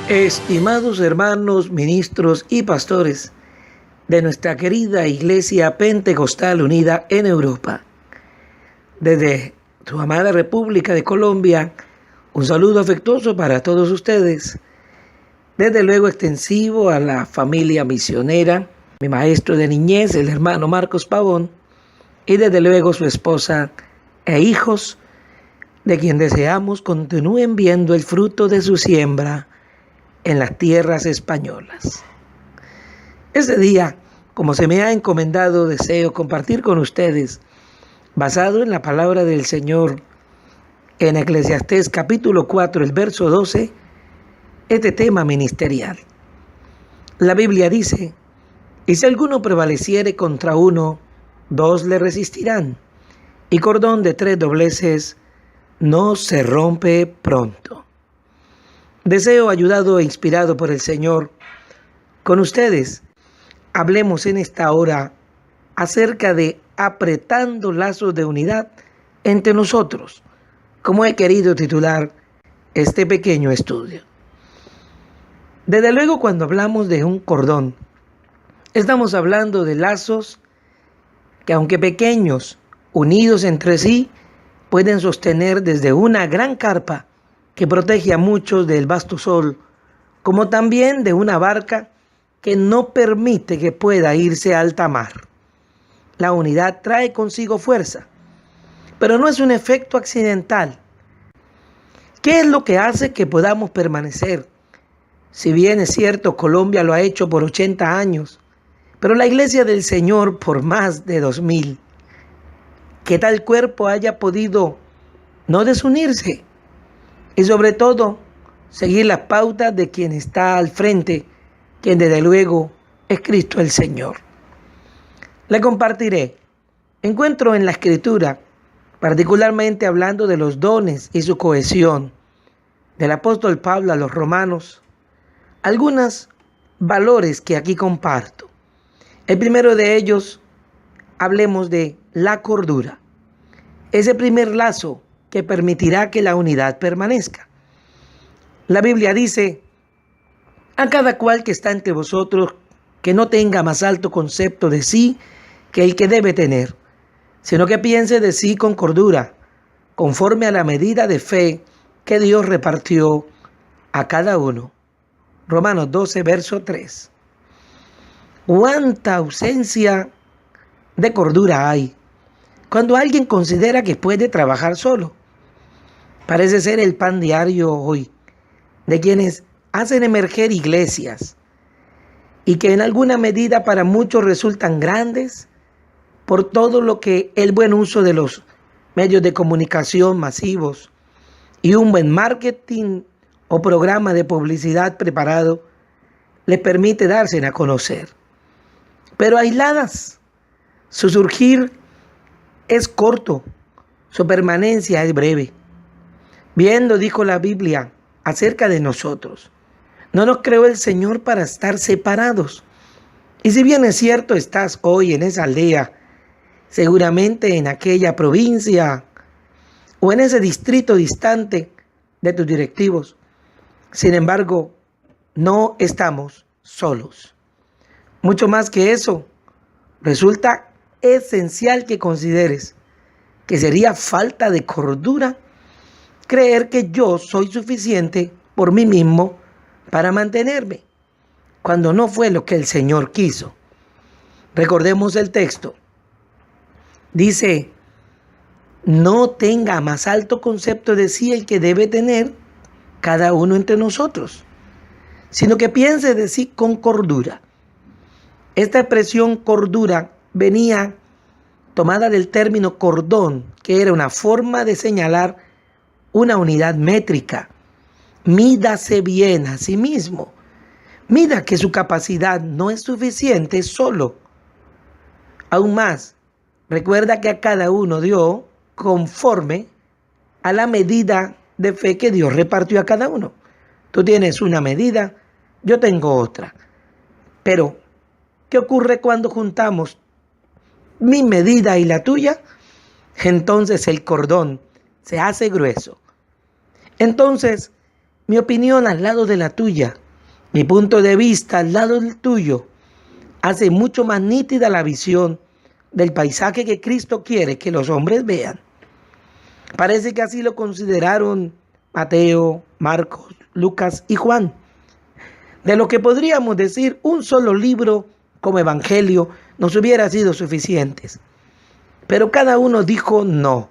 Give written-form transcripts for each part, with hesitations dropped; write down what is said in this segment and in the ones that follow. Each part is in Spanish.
Estimados hermanos, ministros y pastores de nuestra querida Iglesia Pentecostal Unida en Europa, desde su amada República de Colombia, un saludo afectuoso para todos ustedes, desde luego extensivo a la familia misionera, mi maestro de niñez, el hermano Marcos Pavón, y desde luego su esposa e hijos, de quien deseamos continúen viendo el fruto de su siembra en las tierras españolas. Ese día, como se me ha encomendado, deseo compartir con ustedes, basado en la palabra del Señor en Eclesiastés capítulo 4, el verso 12, este tema ministerial. La Biblia dice: y si alguno prevaleciere contra uno, dos le resistirán, y cordón de 3 dobleces no se rompe pronto. Deseo, ayudado e inspirado por el Señor, con ustedes hablemos en esta hora acerca de apretando lazos de unidad entre nosotros, como he querido titular este pequeño estudio. Desde luego, cuando hablamos de un cordón, estamos hablando de lazos que, aunque pequeños, unidos entre sí, pueden sostener desde una gran carpa que protege a muchos del vasto sol, como también de una barca que no permite que pueda irse a alta mar. La unidad trae consigo fuerza, pero no es un efecto accidental. ¿Qué es lo que hace que podamos permanecer? Si bien es cierto, Colombia lo ha hecho por 80 años, pero la Iglesia del Señor por más de 2000. Que tal cuerpo haya podido no desunirse y sobre todo seguir las pautas de quien está al frente, quien desde luego es Cristo el Señor. Le compartiré. Encuentro en la Escritura, particularmente hablando de los dones y su cohesión, del apóstol Pablo a los romanos, algunos valores que aquí comparto. El primero de ellos, hablemos de la cordura. Ese primer lazo que permitirá que la unidad permanezca. La Biblia dice: a cada cual que está entre vosotros, que no tenga más alto concepto de sí que el que debe tener, sino que piense de sí con cordura, conforme a la medida de fe que Dios repartió a cada uno. Romanos 12, verso 3. ¿Cuánta ausencia de cordura hay cuando alguien considera que puede trabajar solo? Parece ser el pan diario hoy de quienes hacen emerger iglesias y que en alguna medida para muchos resultan grandes por todo lo que el buen uso de los medios de comunicación masivos y un buen marketing o programa de publicidad preparado les permite darse a conocer. Pero aisladas, su surgir es corto, su permanencia es breve. Bien lo dijo la Biblia acerca de nosotros. No nos creó el Señor para estar separados. Y si bien es cierto, estás hoy en esa aldea, seguramente en aquella provincia o en ese distrito distante de tus directivos. Sin embargo, no estamos solos. Mucho más que eso, resulta esencial que consideres que sería falta de cordura creer que yo soy suficiente por mí mismo para mantenerme, cuando no fue lo que el Señor quiso. Recordemos el texto. Dice: no tenga más alto concepto de sí el que debe tener cada uno entre nosotros, sino que piense de sí con cordura. Esta expresión cordura venía tomada del término cordón, que era una forma de señalar una unidad métrica. Mídase bien a sí mismo. Mida que su capacidad no es suficiente solo. Aún más, recuerda que a cada uno dio conforme a la medida de fe que Dios repartió a cada uno. Tú tienes una medida, yo tengo otra. Pero, ¿qué ocurre cuando juntamos mi medida y la tuya? Entonces el cordón se hace grueso. Entonces, mi opinión al lado de la tuya, mi punto de vista al lado del tuyo, hace mucho más nítida la visión del paisaje que Cristo quiere que los hombres vean. Parece que así lo consideraron Mateo, Marcos, Lucas y Juan. De lo que podríamos decir un solo libro como evangelio nos hubiera sido suficientes. Pero cada uno dijo no.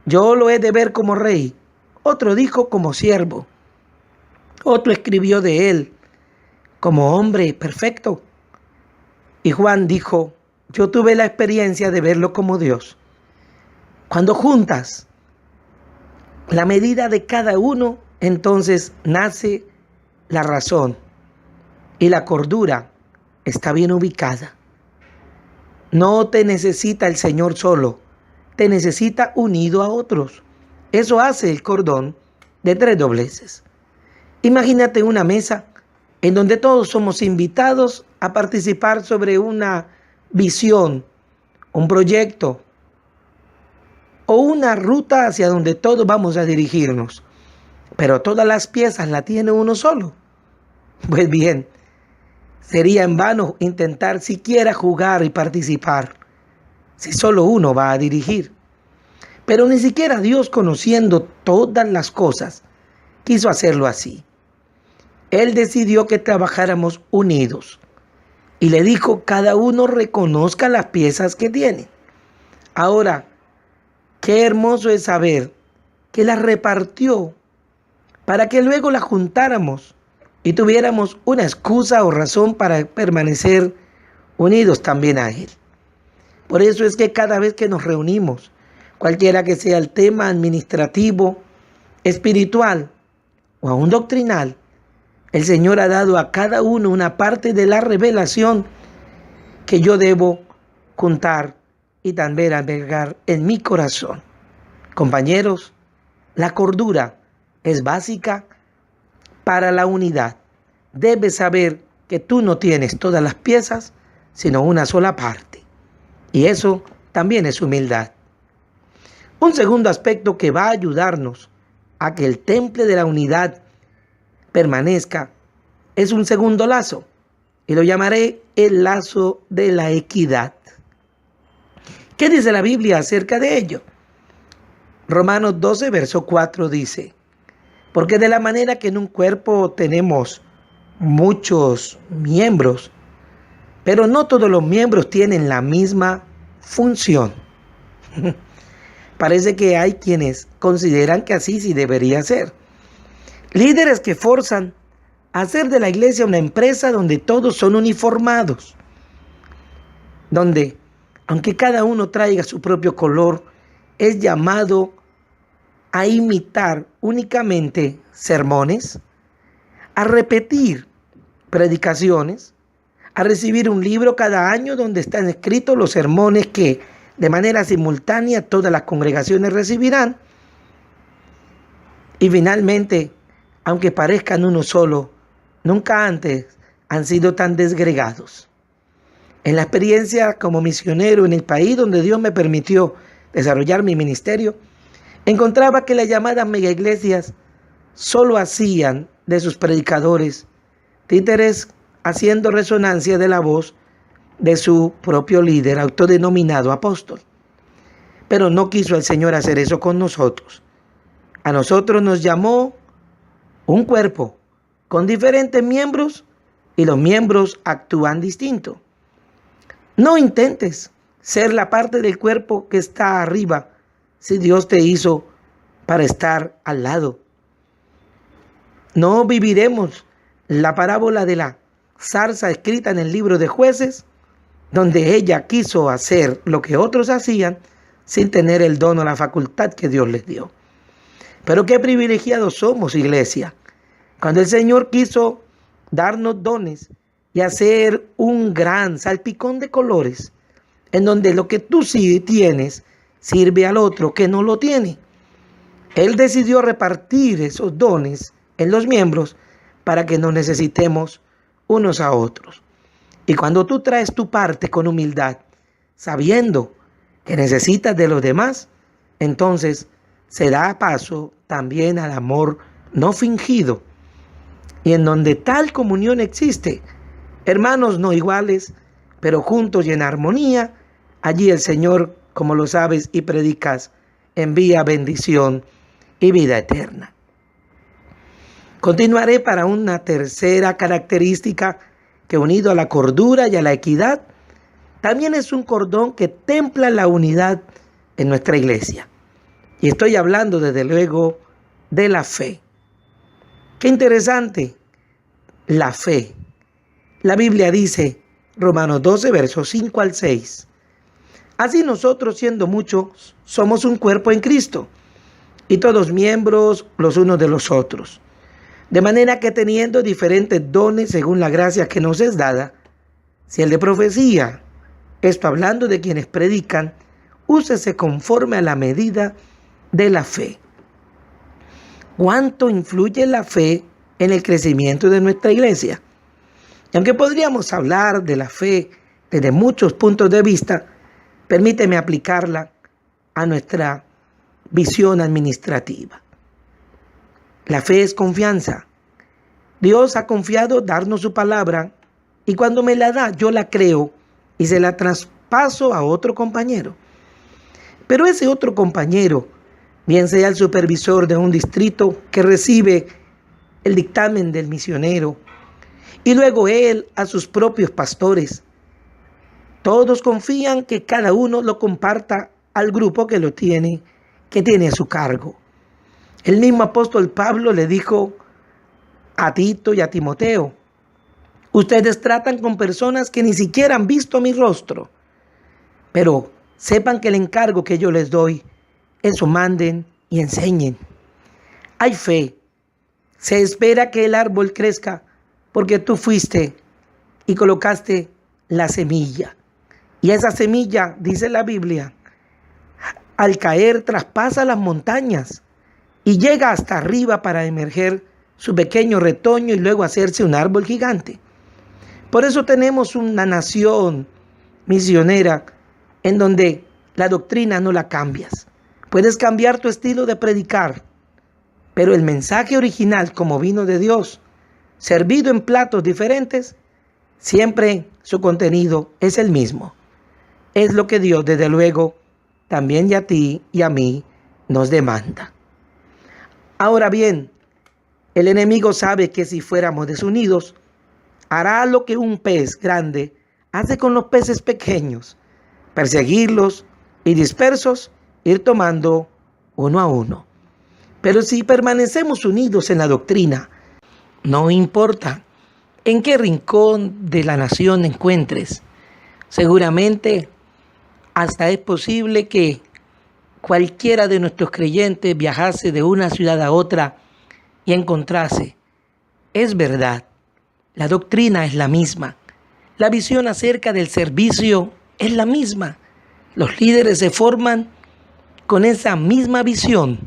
Yo lo he de ver como rey. Otro dijo como siervo. Otro escribió de él como hombre perfecto. Y Juan dijo, yo tuve la experiencia de verlo como Dios. Cuando juntas la medida de cada uno, entonces nace la razón y la cordura está bien ubicada. No te necesita el Señor solo, te necesita unido a otros. Eso hace el cordón de 3 dobleces. Imagínate una mesa en donde todos somos invitados a participar sobre una visión, un proyecto o una ruta hacia donde todos vamos a dirigirnos. Pero todas las piezas las tiene uno solo. Pues bien, sería en vano intentar siquiera jugar y participar si solo uno va a dirigir. Pero ni siquiera Dios, conociendo todas las cosas, quiso hacerlo así. Él decidió que trabajáramos unidos y le dijo, cada uno reconozca las piezas que tiene. Ahora, qué hermoso es saber que las repartió para que luego las juntáramos y tuviéramos una excusa o razón para permanecer unidos también a Él. Por eso es que cada vez que nos reunimos, cualquiera que sea el tema administrativo, espiritual o aún doctrinal, el Señor ha dado a cada uno una parte de la revelación que yo debo juntar y también albergar en mi corazón. Compañeros, la cordura es básica para la unidad. Debes saber que tú no tienes todas las piezas, sino una sola parte. Y eso también es humildad. Un segundo aspecto que va a ayudarnos a que el temple de la unidad permanezca es un segundo lazo, y lo llamaré el lazo de la equidad. ¿Qué dice la Biblia acerca de ello? Romanos 12, verso 4 dice, porque de la manera que en un cuerpo tenemos muchos miembros, pero no todos los miembros tienen la misma función. Parece que hay quienes consideran que así sí debería ser. Líderes que forzan a hacer de la iglesia una empresa donde todos son uniformados, donde, aunque cada uno traiga su propio color, es llamado a imitar únicamente sermones, a repetir predicaciones, a recibir un libro cada año donde están escritos los sermones que de manera simultánea todas las congregaciones recibirán. Y finalmente, aunque parezcan uno solo, nunca antes han sido tan desgregados. En la experiencia como misionero en el país donde Dios me permitió desarrollar mi ministerio, encontraba que las llamadas megaiglesias solo hacían de sus predicadores títeres haciendo resonancia de la voz de su propio líder autodenominado apóstol. Pero no quiso el Señor hacer eso con nosotros. A nosotros nos llamó un cuerpo con diferentes miembros y los miembros actúan distinto. No intentes ser la parte del cuerpo que está arriba si Dios te hizo para estar al lado. No viviremos la parábola de la zarza escrita en el libro de Jueces, donde ella quiso hacer lo que otros hacían sin tener el don o la facultad que Dios les dio. Pero qué privilegiados somos, iglesia, cuando el Señor quiso darnos dones y hacer un gran salpicón de colores, en donde lo que tú sí tienes sirve al otro que no lo tiene. Él decidió repartir esos dones en los miembros para que no necesitemos unos a otros. Y cuando tú traes tu parte con humildad, sabiendo que necesitas de los demás, entonces se da paso también al amor no fingido, y en donde tal comunión existe, hermanos no iguales, pero juntos y en armonía, allí el Señor, como lo sabes y predicas, envía bendición y vida eterna. Continuaré para una tercera característica que, unido a la cordura y a la equidad, también es un cordón que templa la unidad en nuestra iglesia. Y estoy hablando desde luego de la fe. Qué interesante, la fe. La Biblia dice, Romanos 12, versos 5 al 6. Así nosotros, siendo muchos, somos un cuerpo en Cristo, y todos miembros los unos de los otros. De manera que teniendo diferentes dones según la gracia que nos es dada, si el de profecía, esto hablando de quienes predican, úsese conforme a la medida de la fe. ¿Cuánto influye la fe en el crecimiento de nuestra iglesia? Y aunque podríamos hablar de la fe desde muchos puntos de vista, permíteme aplicarla a nuestra visión administrativa. La fe es confianza. Dios ha confiado darnos su palabra y cuando me la da, yo la creo y se la traspaso a otro compañero. Pero ese otro compañero, bien sea el supervisor de un distrito que recibe el dictamen del misionero, y luego él a sus propios pastores, todos confían que cada uno lo comparta al grupo que tiene a su cargo. El mismo apóstol Pablo le dijo a Tito y a Timoteo, ustedes tratan con personas que ni siquiera han visto mi rostro, pero sepan que el encargo que yo les doy, eso manden y enseñen. Hay fe. Se espera que el árbol crezca porque tú fuiste y colocaste la semilla. Y esa semilla, dice la Biblia, al caer traspasa las montañas y llega hasta arriba para emerger su pequeño retoño y luego hacerse un árbol gigante. Por eso tenemos una nación misionera en donde la doctrina no la cambias. Puedes cambiar tu estilo de predicar, pero el mensaje original, como vino de Dios, servido en platos diferentes, siempre su contenido es el mismo. Es lo que Dios, desde luego, también a ti y a mí nos demanda. Ahora bien, el enemigo sabe que si fuéramos desunidos, hará lo que un pez grande hace con los peces pequeños, perseguirlos y dispersos, ir tomando uno a uno. Pero si permanecemos unidos en la doctrina, no importa en qué rincón de la nación encuentres, seguramente hasta es posible que cualquiera de nuestros creyentes viajase de una ciudad a otra y encontrase, es verdad, la doctrina es la misma, la visión acerca del servicio es la misma, los líderes se forman con esa misma visión,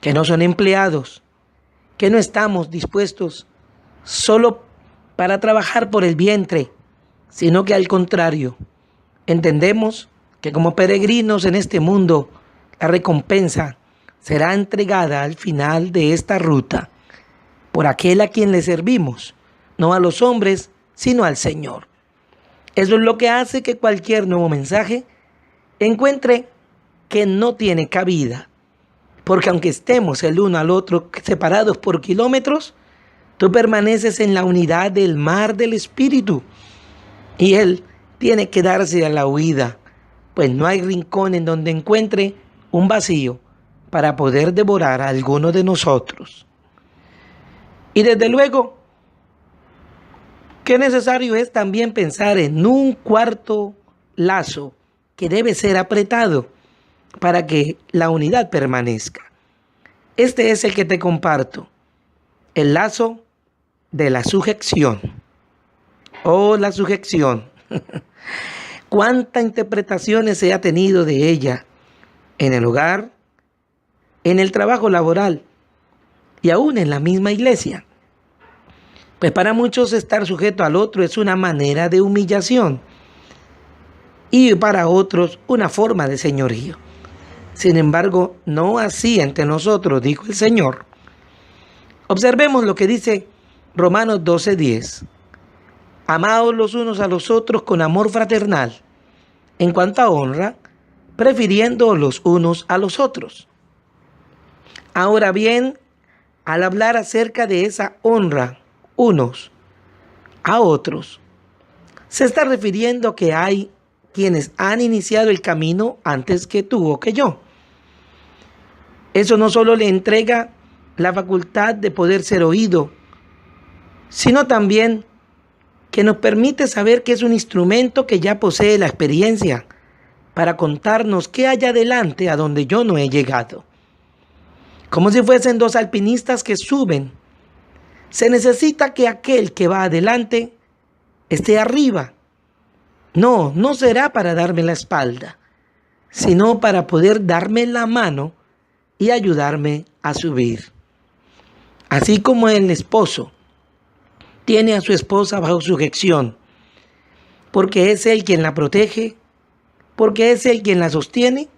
que no son empleados, que no estamos dispuestos solo para trabajar por el vientre, sino que al contrario, entendemos que como peregrinos en este mundo, la recompensa será entregada al final de esta ruta por aquel a quien le servimos, no a los hombres, sino al Señor. Eso es lo que hace que cualquier nuevo mensaje encuentre que no tiene cabida, porque aunque estemos el uno al otro separados por kilómetros, tú permaneces en la unidad del mar del Espíritu y Él tiene que darse a la huida, pues no hay rincón en donde encuentre un vacío para poder devorar a alguno de nosotros. Y desde luego, qué necesario es también pensar en un cuarto lazo que debe ser apretado para que la unidad permanezca. Este es el que te comparto, el lazo de la sujeción. Oh, la sujeción. ¿Cuántas interpretaciones se ha tenido de ella en el hogar, en el trabajo laboral y aún en la misma iglesia? Pues para muchos estar sujeto al otro es una manera de humillación y para otros una forma de señorío. Sin embargo, no así entre nosotros, dijo el Señor. Observemos lo que dice Romanos 12:10. Amaos los unos a los otros con amor fraternal, en cuanto a honra, prefiriendo los unos a los otros. Ahora bien, al hablar acerca de esa honra unos a otros, se está refiriendo que hay quienes han iniciado el camino antes que tú o que yo. Eso no solo le entrega la facultad de poder ser oído, sino también que nos permite saber que es un instrumento que ya posee la experiencia para contarnos qué hay adelante a donde yo no he llegado. Como si fuesen dos alpinistas que suben. Se necesita que aquel que va adelante esté arriba. No será para darme la espalda, sino para poder darme la mano y ayudarme a subir. Así como el esposo tiene a su esposa bajo sujeción, porque es él quien la protege, porque es él quien la sostiene,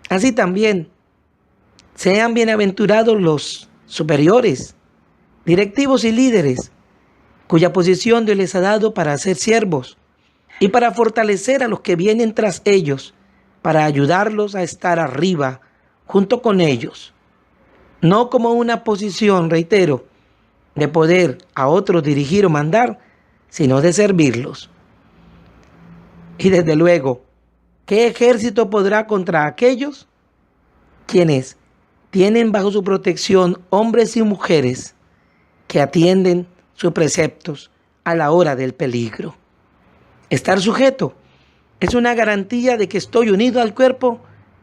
así también sean bienaventurados los superiores, directivos y líderes, cuya posición Dios les ha dado para ser siervos y para fortalecer a los que vienen tras ellos, para ayudarlos a estar arriba junto con ellos. No como una posición, reitero, de poder a otros dirigir o mandar, sino de servirlos. Y desde luego, ¿qué ejército podrá contra aquellos quienes tienen bajo su protección hombres y mujeres que atienden sus preceptos a la hora del peligro? Estar sujeto es una garantía de que estoy unido al cuerpo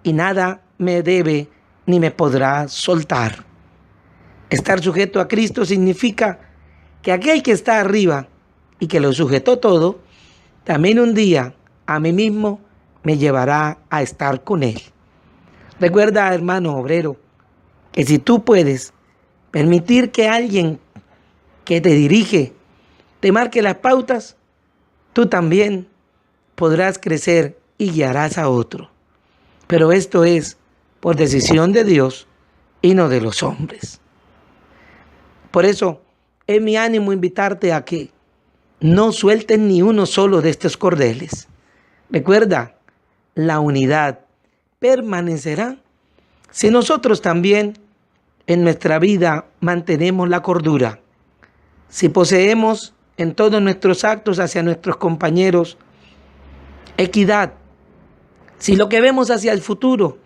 y nada me debe ni me podrá soltar. Estar sujeto a Cristo significa que aquel que está arriba y que lo sujetó todo, también un día a mí mismo me llevará a estar con Él. Recuerda, hermano obrero, que si tú puedes permitir que alguien que te dirige te marque las pautas, tú también podrás crecer y guiarás a otro. Pero esto es por decisión de Dios y no de los hombres. Por eso es mi ánimo invitarte a que no suelten ni uno solo de estos cordeles. Recuerda, la unidad permanecerá si nosotros también en nuestra vida mantenemos la cordura. Si poseemos en todos nuestros actos hacia nuestros compañeros equidad. Si lo que vemos hacia el futuro,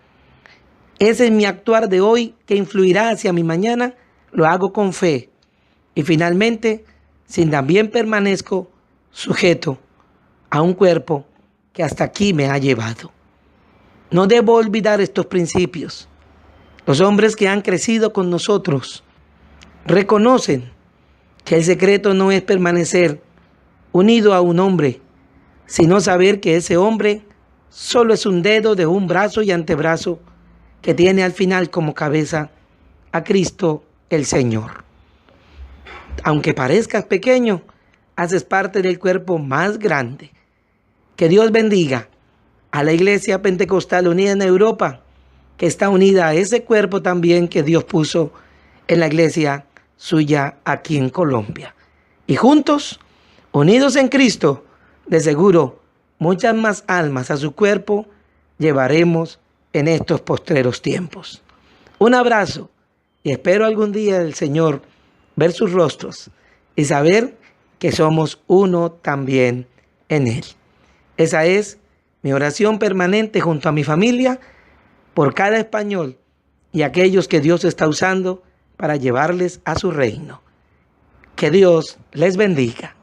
ese es mi actuar de hoy que influirá hacia mi mañana, lo hago con fe. Y finalmente, si también permanezco sujeto a un cuerpo que hasta aquí me ha llevado. No debo olvidar estos principios. Los hombres que han crecido con nosotros reconocen que el secreto no es permanecer unido a un hombre, sino saber que ese hombre solo es un dedo de un brazo y antebrazo que tiene al final como cabeza a Cristo el Señor. Aunque parezcas pequeño, haces parte del cuerpo más grande. Que Dios bendiga a la Iglesia Pentecostal Unida en Europa, que está unida a ese cuerpo también que Dios puso en la iglesia suya aquí en Colombia. Y juntos, unidos en Cristo, de seguro muchas más almas a su cuerpo llevaremos en estos postreros tiempos. Un abrazo y espero algún día del Señor ver sus rostros y saber que somos uno también en Él. Esa es mi oración permanente junto a mi familia por cada español y aquellos que Dios está usando para llevarles a su reino. Que Dios les bendiga.